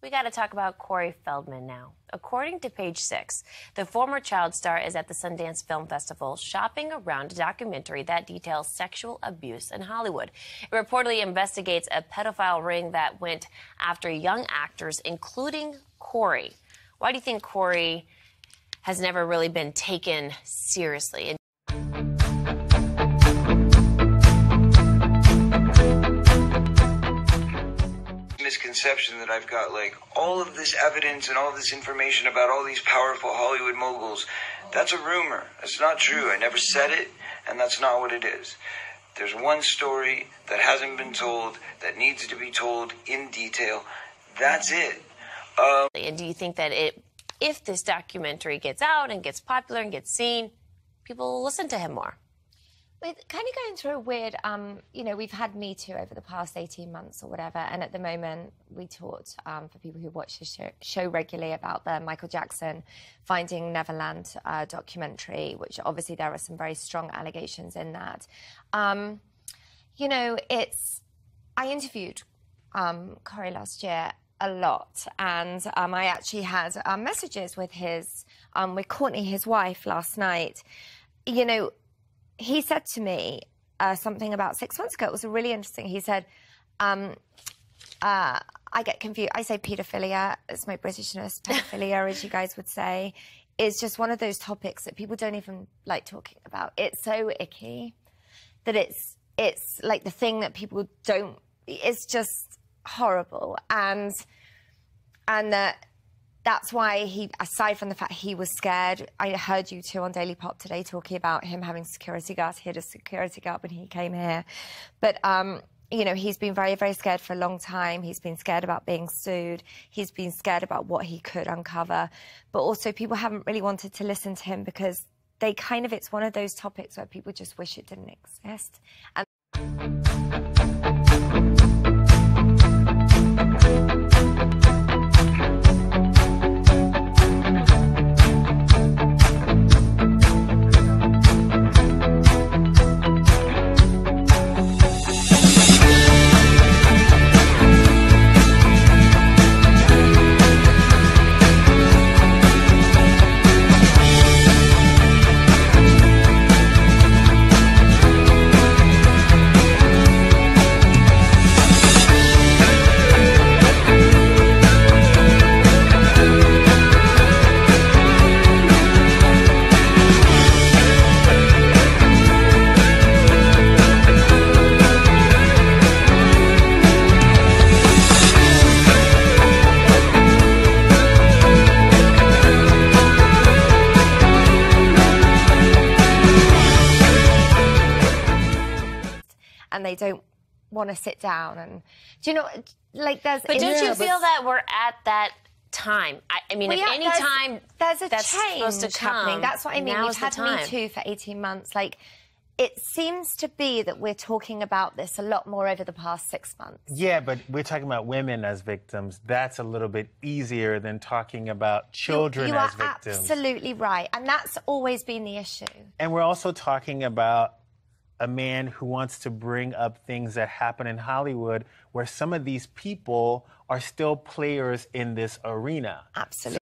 We got to talk about Corey Feldman now. According to Page Six, the former child star is at the Sundance Film Festival shopping around a documentary that details sexual abuse in Hollywood. It reportedly investigates a pedophile ring that went after young actors, including Corey. Why do you think Corey has never really been taken seriously? Misconception that I've got like all of this evidence and all this information about all these powerful Hollywood moguls. That's a rumor. That's not true. I never said it, and that's not what it is. There's one story that hasn't been told that needs to be told in detail. That's it. And do you think that if this documentary gets out and gets popular and gets seen, people will listen to him more? We're kind of going through a weird, we've had Me Too over the past 18 months or whatever, and at the moment we talked, for people who watch the show regularly, about the Michael Jackson Finding Neverland documentary, which obviously there are some very strong allegations in that. I interviewed Corey last year a lot, and I actually had messages with with Courtney, his wife, last night. He said to me something about 6 months ago. It was really interesting. He said, I get confused. I say paedophilia. It's my Britishness. Pedophilia, as you guys would say, is just one of those topics that people don't even like talking about. It's so icky that it's like the thing that people don't... It's just horrible. And that's why he, aside from the fact he was scared, I heard you two on Daily Pop today talking about him having security guards. He had a security guard when he came here. But, he's been very, very scared for a long time. He's been scared about being sued. He's been scared about what he could uncover. But also people haven't really wanted to listen to him because it's one of those topics where people just wish it didn't exist. And they don't want to sit down and, there's... But don't you feel that we're at that time? If any time there's a that's change supposed to come, happening. That's what I mean. We've had time. Me Too for 18 months. It seems to be that we're talking about this a lot more over the past 6 months. Yeah, but we're talking about women as victims. That's a little bit easier than talking about children as victims. You are absolutely right. And that's always been the issue. And we're also talking about a man who wants to bring up things that happen in Hollywood where some of these people are still players in this arena. Absolutely.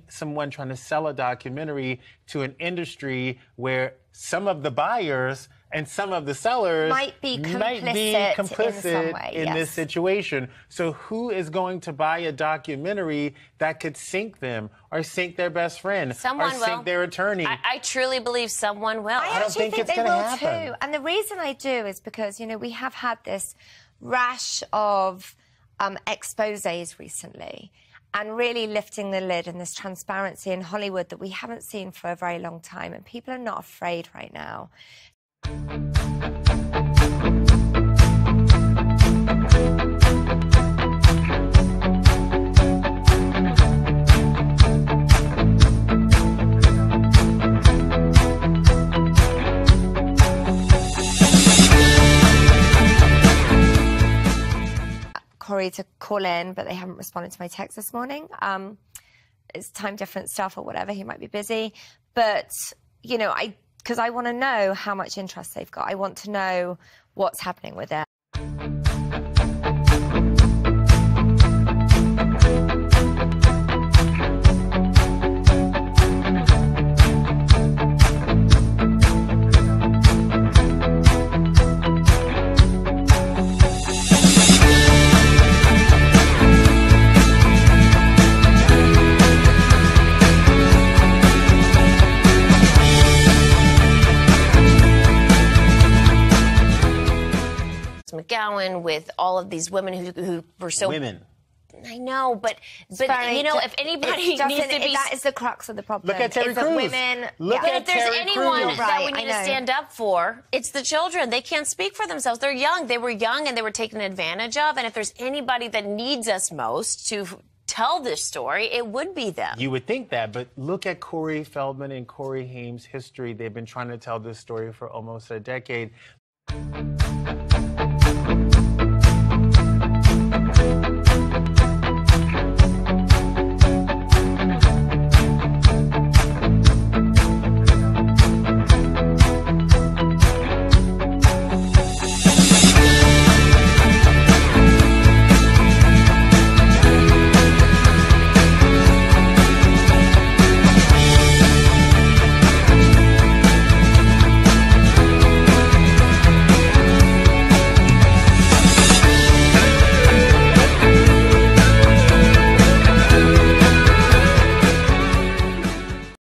Someone trying to sell a documentary to an industry where some of the buyers and some of the sellers might be complicit in this situation. So who is going to buy a documentary that could sink them or sink their best friend or sink their attorney? I truly believe someone will. I don't think it's going to happen. happen. Too. And the reason I do is because, we have had this rash of exposés recently, and really lifting the lid and this transparency in Hollywood that we haven't seen for a very long time. And people are not afraid right now. Corey to call in, but they haven't responded to my text this morning. It's time difference stuff or whatever. He might be busy. But, you know, because I want to know how much interest they've got. I want to know what's happening with it. McGowan, with all of these women who were so women. I know, but Sorry, you know, if anybody needs to be, that is the crux of the problem. Look at Terry It's that Crews. women, Look but at if there's Terry anyone Crews. that we Right, need I to know. stand up for, it's the children. They can't speak for themselves. They're young. They were young and they were taken advantage of. And if there's anybody that needs us most to tell this story, it would be them. You would think that, but look at Corey Feldman and Corey Haim's history. They've been trying to tell this story for almost a decade.